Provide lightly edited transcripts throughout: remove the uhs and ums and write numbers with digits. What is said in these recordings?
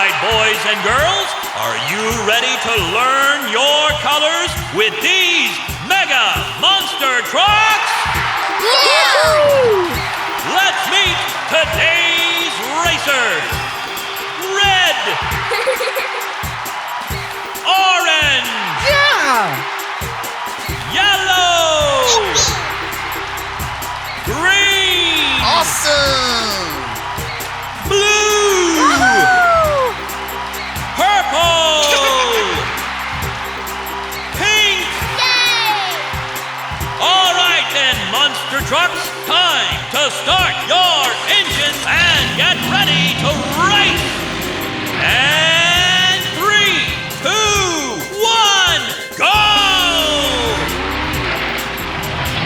right, boys and girls, are you ready to learn your colors with these mega monster trucks? Yeah! Let's meet today's racers. Red. Orange. Yeah! Yellow. Green. Awesome! Blue. Woohoo! Purple. Pink. Yay! All right then, monster trucks, time to start your engines and get ready to race. And 3, 2, 1, go!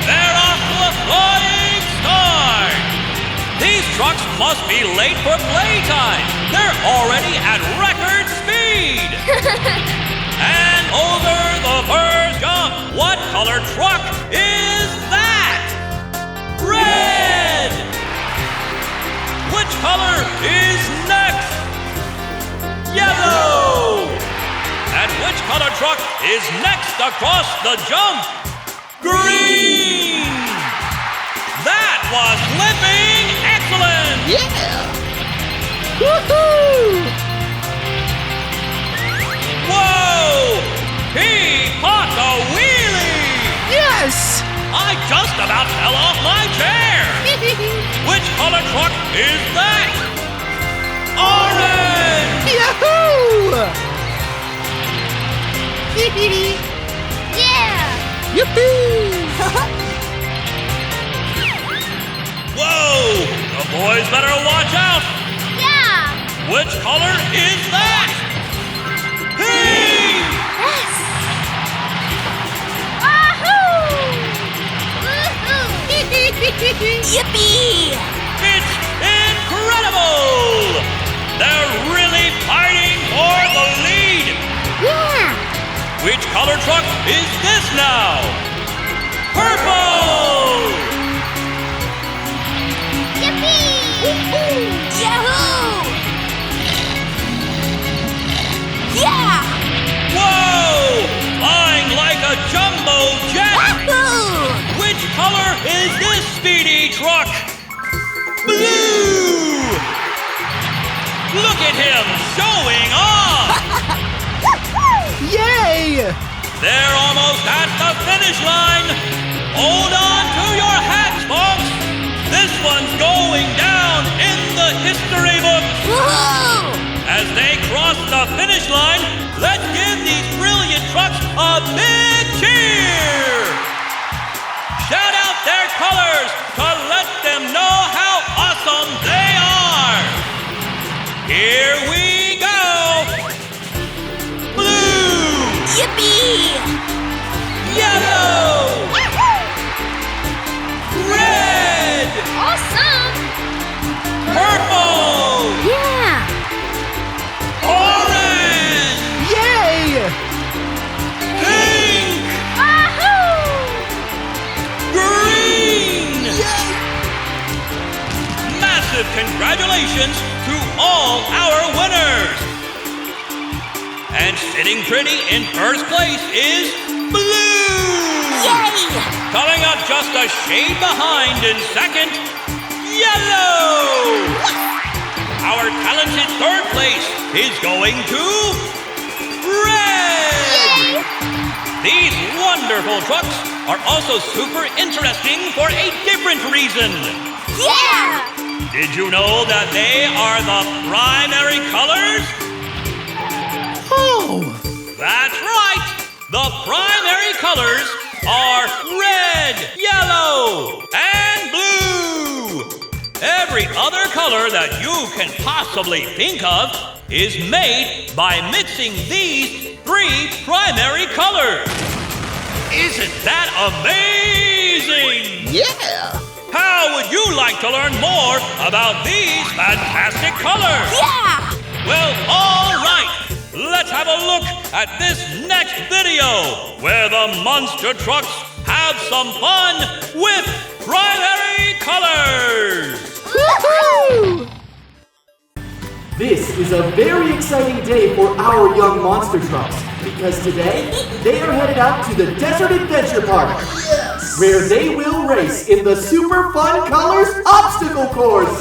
They're off to a flying start. These trucks must be late for playtime. They're already at record speed. And over the first jump, what color truck is that? Red! Which color is next? Yellow! And which color truck is next across the jump? Green! That was flipping excellent! Yeah! Woohoo! Whoa! He caught the wheelie! Yes! I just about fell off my chair! Which color truck is that? Orange! Yahoo! Yeah! Yippee! Whoa! The boys better watch out! Yeah! Which color is that? Pink! Yes! Wahoo! Woohoo! Yippee! It's incredible! They're really fighting for the lead! Yeah! Which color truck is this now? Purple! Yippee! Yahoo! Yeah! Whoa! Flying like a jumbo jet! Wahoo! Which color is this speedy truck? Blue! Look at him showing off! Yay! They're almost at the finish line! Hold on to your hats, folks! This one's going down in the history books! Woohoo! As they cross the finish line, let's give these brilliant trucks a big cheer! Shout out their colors to let them know how awesome they are! Here we go! Blue! Yippee! Yellow! Red! Awesome! Purple! Yeah! Orange! Yay! Pink! Wahoo! Green! Massive congratulations to all our winners! And sitting pretty in first place is Blue! Yay! Coming up just a shade behind in second, Yellow! Our talented third place is going to Red! Yay! These wonderful trucks are also super interesting for a different reason. Yeah! Did you know that they are the primary colors? Oh! That's right! The primary colors are red, yellow, and blue! Every other color that you can possibly think of is made by mixing these 3 primary colors. Isn't that amazing? Yeah! How would you like to learn more about these fantastic colors? Yeah! Well, all right. Let's have a look at this next video where the monster trucks have some fun with primary colors. Woohoo! This is a very exciting day for our young monster trucks because today they are headed out to the Desert Adventure Park where they will race in the Super Fun Colors Obstacle Course.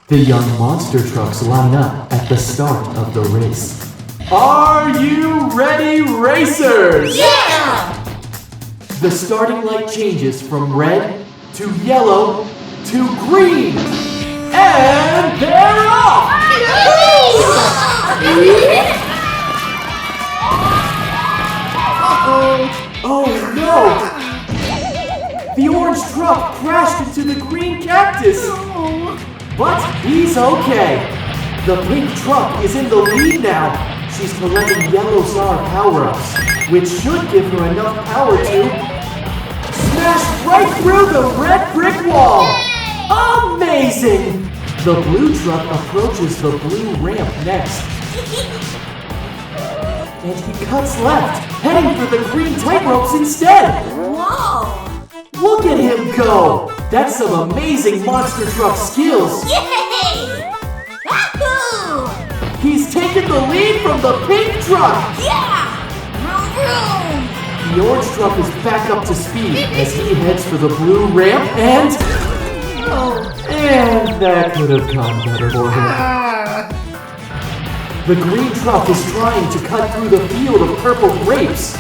The young monster trucks line up at the start of the race. Are you ready, racers? Yeah! The starting light changes from red to yellow to green. And they're off! Oh no! The orange truck crashed into the green cactus. But he's okay. The pink truck is in the lead now. She's collecting yellow star power-ups, which should give her enough power to smash right through the red brick wall. Amazing! The blue truck approaches the blue ramp next. And he cuts left, heading for the green tightropes instead. Whoa! Look at him go! That's some amazing monster truck skills. Yay! Wahoo! He's taken the lead from the pink truck. Yeah! Vroom, vroom! The orange truck is back up to speed as he heads for the blue ramp and that could have gone better for him. The green truck is trying to cut through the field of purple grapes.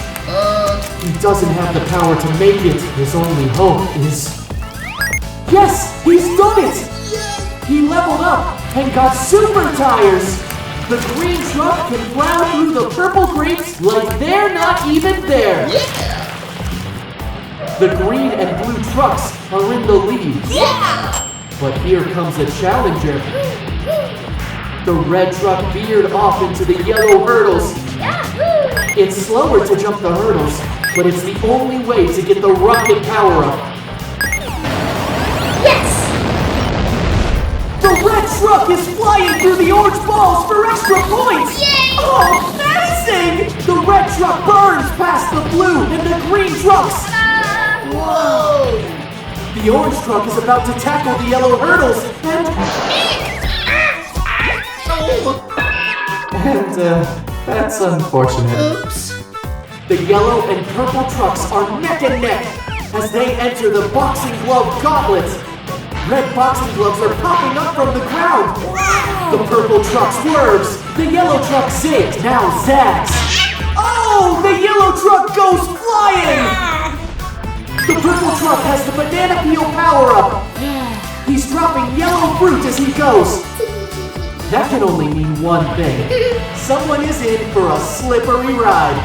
He doesn't have the power to make it. His only hope is... Yes! He's done it! He leveled up and got super tires! The green truck can plow through the purple grapes like they're not even there! The green and blue trucks are in the lead. Yeah! But here comes a challenger. The red truck veered off into the yellow hurdles. It's slower to jump the hurdles, but it's the only way to get the rocket power up. Yes! The red truck is flying through the orange balls for extra points! Yay! Oh, amazing! The red truck burns past the blue and the green trucks. Whoa! The orange truck is about to tackle the yellow hurdles and that's unfortunate. Oops. The yellow and purple trucks are neck and neck as they enter the boxing glove gauntlet. Red boxing gloves are popping up from the ground. Wow! The purple truck swerves. The yellow truck zigs, now zags. Oh, the yellow truck goes flying! The purple truck has the banana peel power-up. He's dropping yellow fruit as he goes. That can only mean one thing. Someone is in for a slippery ride.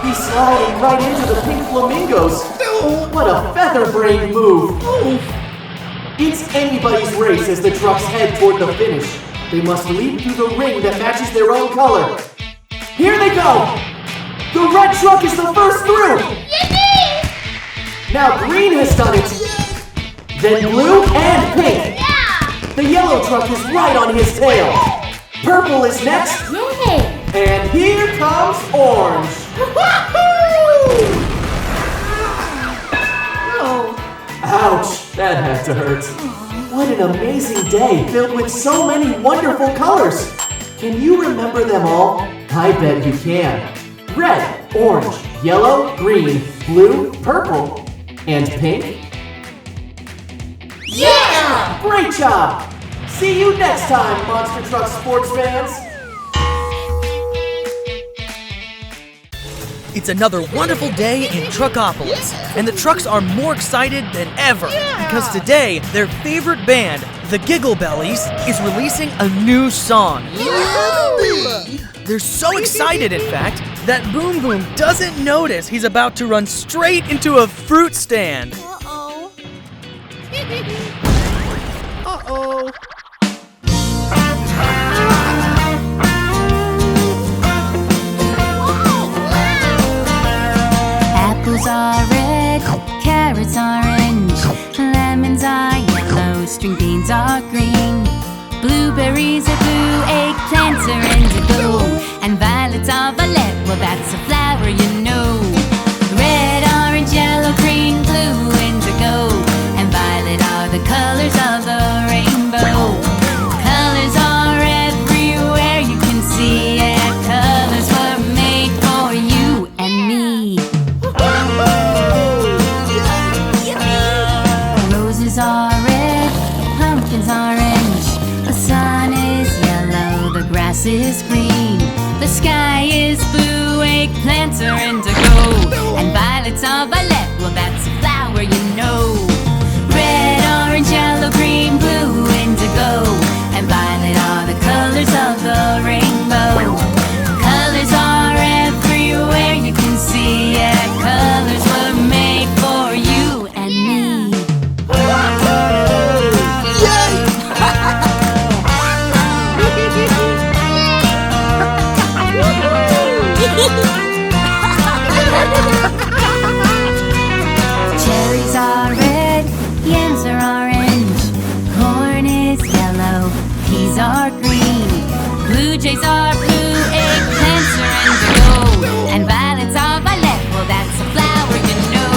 He's sliding right into the pink flamingos. What a feather-brained move. It's anybody's race as the trucks head toward the finish. They must leap through the ring that matches their own color. Here they go! The red truck is the first through! Yippee! Now green has done it. Then blue and pink. The yellow truck is right on his tail. Purple is next. Yay! And here comes orange. Ouch, that had to hurt. What an amazing day filled with so many wonderful colors. Can you remember them all? I bet you can. Red, orange, yellow, green, blue, purple, and pink. Yeah! Great job! See you next time, Monster Truck sports fans! It's another wonderful day in Truckopolis, and the trucks are more excited than ever because today their favorite band, the GiggleBellies, is releasing a new song. They're so excited, in fact, that Boom Boom doesn't notice he's about to run straight into a fruit stand. Uh-oh. Uh-oh. Apples are red, carrots orange, lemons are yellow, string beans are green, blueberries are blue, eggplants are indigo, and violets are violet. Well, that's a flower, you know. Red, orange, yellow, green, blue, indigo, grass is green. The sky is blue, eggplants are indigo, and violets are violet, well that's a flower you know. Red, orange, yellow, green, blue, indigo, and violet are the colors of the rainbow. Colors are everywhere you can see, yeah, colors were made for you and me. Cherries are red, yams are orange, corn is yellow, peas are green, blue jays are blue, eggplants are indigo, and violets are violet, well that's a flower you know.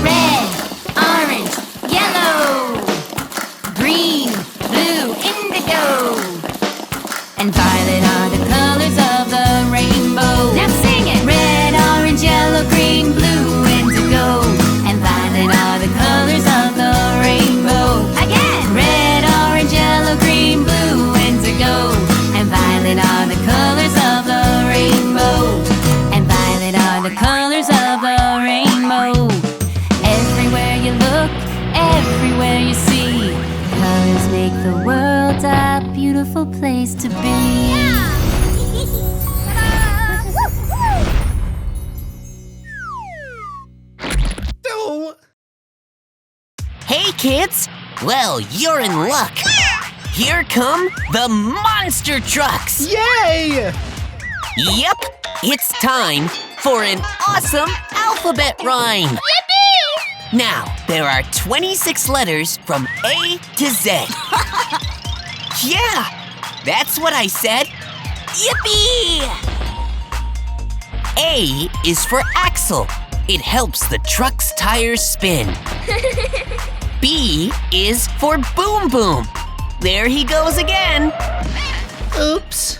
Red, orange, yellow, green, blue, indigo, and violet are the colors of the rainbow. Now sing it! Red, orange, yellow, green, blue, indigo, and violet are the colors of the rainbow. Again! Red, orange, yellow, green, blue, indigo, and violet are the colors of the rainbow. And violet are the colors of the rainbow. Everywhere you look, everywhere you see, colors make the world a beautiful place to be. Hey kids! Well, you're in luck. Here come the monster trucks! Yay! Yep, it's time for an awesome alphabet rhyme. Yippee! Now, there are 26 letters from A to Z. Yeah, that's what I said. Yippee! A is for axle. It helps the truck's tires spin. B is for boom boom. There he goes again. Oops.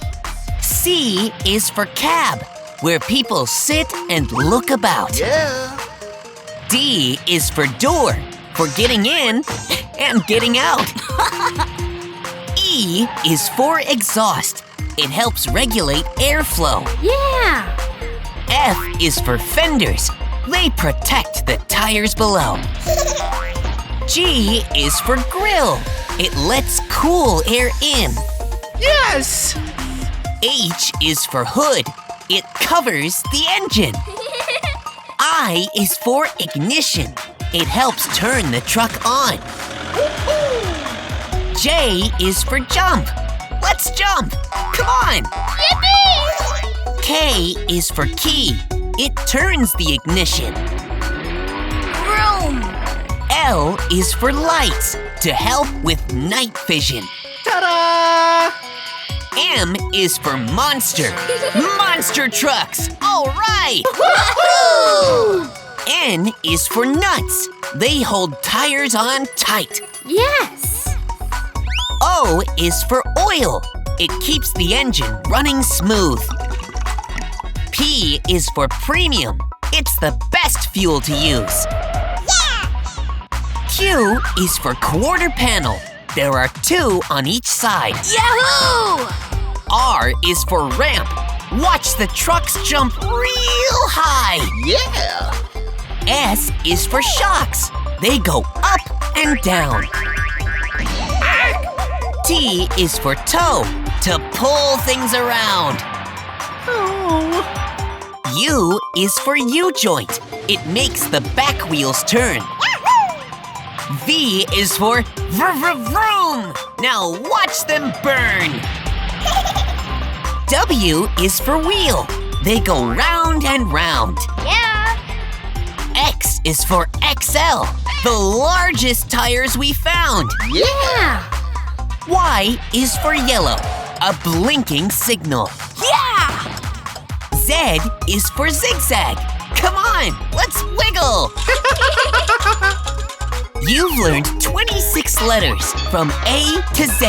C is for cab, where people sit and look about. Yeah. D is for door, for getting in and getting out. E is for exhaust. It helps regulate airflow. Yeah! F is for fenders. They protect the tires below. G is for grill. It lets cool air in. Yes! H is for hood. It covers the engine. I is for ignition. It helps turn the truck on. J is for jump. Let's jump. Come on. Yippee! K is for key. It turns the ignition. Vroom! L is for lights to help with night vision. Ta-da! M is for monster. Monster trucks. All right. Woohoo! N is for nuts. They hold tires on tight. Yes! O is for oil. It keeps the engine running smooth. P is for premium. It's the best fuel to use. Q is for quarter panel. There are 2 on each side. Yahoo! R is for ramp. Watch the trucks jump real high. Yeah! S is for shocks. They go up and down. T is for toe, to pull things around. Oh. U is for U-joint. It makes the back wheels turn. V is for vroom. Now watch them burn. W is for wheel. They go round and round. Yeah! X is for XL, the largest tires we found. Yeah! Y is for yellow, a blinking signal. Yeah! Z is for zigzag. Come on, let's wiggle. You've learned 26 letters from A to Z.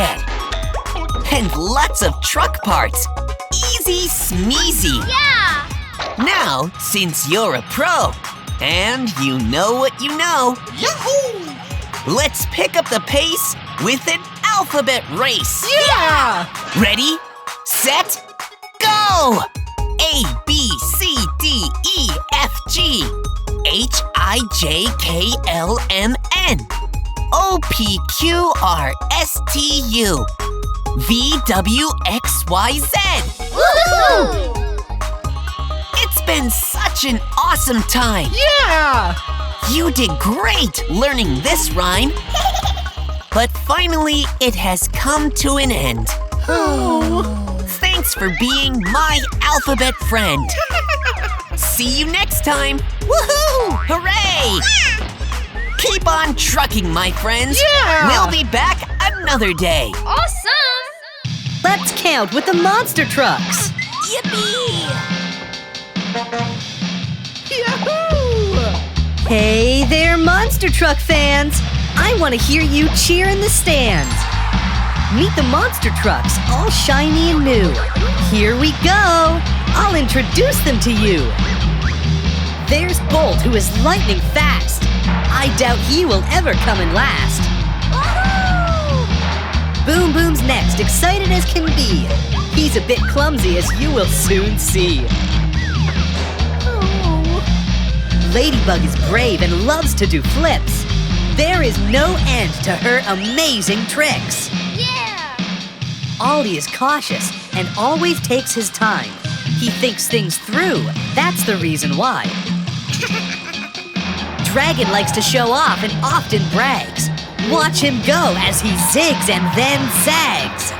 And lots of truck parts. Easy smeezy. Yeah! Now, since you're a pro, and you know what you know, Yahoo! let's pick up the pace with an alphabet race. Yeah! Ready, set, go! A, B, C, D, E, F, G, H, I, J, K, L, M, N, O, P, Q, R, S, T, U, V, W, X, Y, Z. Woohoo! It's been such an awesome time. Yeah! You did great learning this rhyme. But finally, it has come to an end. Thanks for being my alphabet friend. See you next time. Woohoo! Hooray! Keep on trucking, my friends. Yeah! We'll be back another day. Awesome! Let's count with the monster trucks. Yippee! Yahoo! Hey there, monster truck fans. I want to hear you cheer in the stands. Meet the monster trucks, all shiny and new. Here we go. I'll introduce them to you. There's Bolt, who is lightning fast. I doubt he will ever come in last. Boom Boom's next, excited as can be. He's a bit clumsy, as you will soon see. Ladybug is brave and loves to do flips. There is no end to her amazing tricks. Yeah! Ollie is cautious and always takes his time. He thinks things through. That's the reason why. Dragon likes to show off and often brags. Watch him go as he zigs and then zags.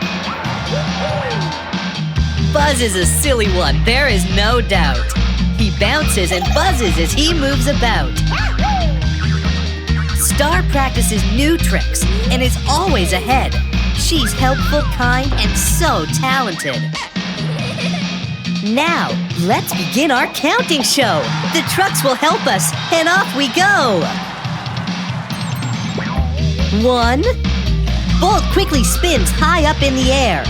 Buzz is a silly one, there is no doubt. He bounces and buzzes as he moves about. Star practices new tricks and is always ahead. She's helpful, kind, and so talented. Now, let's begin our counting show. The trucks will help us, and off we go. 1. Bolt quickly spins high up in the air.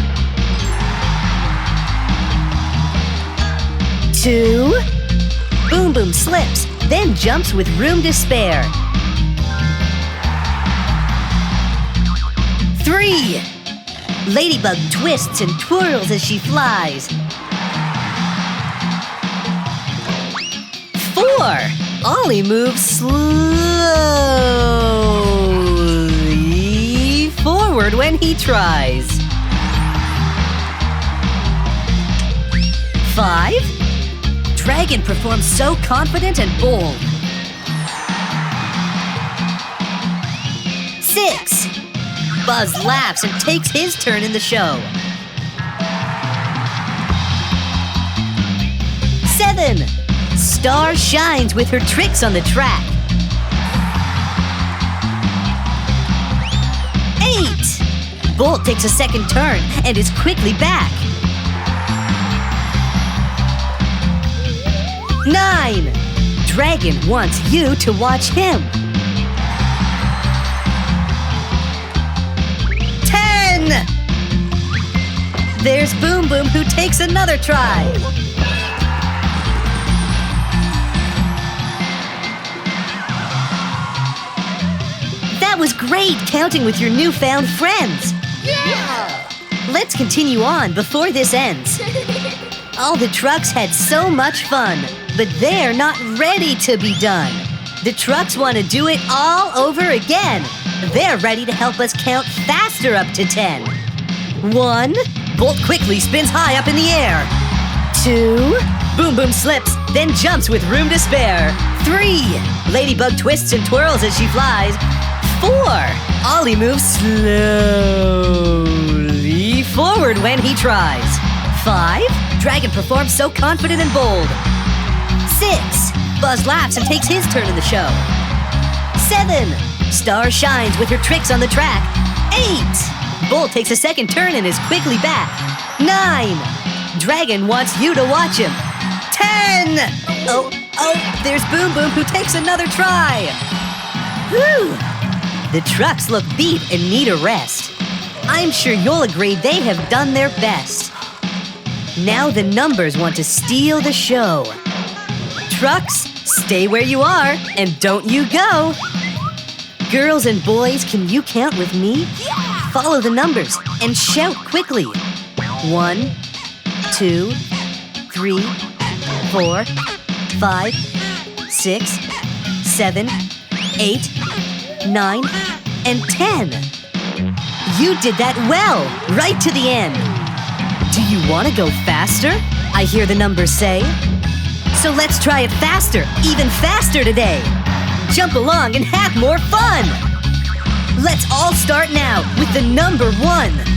2. Boom Boom slips, then jumps with room to spare. 3. Ladybug twists and twirls as she flies. 4. Ollie moves slowly forward when he tries. 5. Dragon performs so confident and bold. 6. Buzz laughs and takes his turn in the show. 7. Star shines with her tricks on the track. 8. Bolt takes a second turn and is quickly back. 9. Dragon wants you to watch him. 10. There's Boom Boom, who takes another try. That was great counting with your newfound friends. Yeah! Let's continue on before this ends. All the trucks had so much fun, but they're not ready to be done. The trucks want to do it all over again. They're ready to help us count faster up to 10. 1. Bolt quickly spins high up in the air. 2. Boom Boom slips, then jumps with room to spare. 3. Ladybug twists and twirls as she flies. 4. Ollie moves slowly forward when he tries. 5. Dragon performs so confident and bold. 6. Buzz laughs and takes his turn in the show. 7. Star shines with her tricks on the track. 8. Bolt takes a second turn and is quickly back. 9. Dragon wants you to watch him. 10. Oh, there's Boom Boom, who takes another try. Whew. The trucks look beat and need a rest. I'm sure you'll agree they have done their best. Now the numbers want to steal the show. Trucks, stay where you are and don't you go. Girls and boys, can you count with me? Yeah! Follow the numbers and shout quickly. 1, 2, 3, 4, 5, 6, 7, 8, 9, and 10. You did that well, right to the end. Do you want to go faster? I hear the numbers say. So let's try it faster, even faster today. Jump along and have more fun. Let's all start now with the number 1.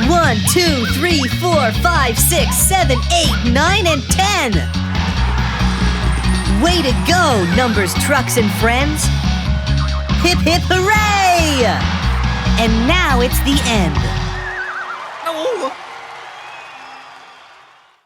1, 2, 3, 4, 5, 6, 7, 8, 9, and 10. Way to go, numbers, trucks, and friends. Hip, hip, hooray! And now it's the end. Oh,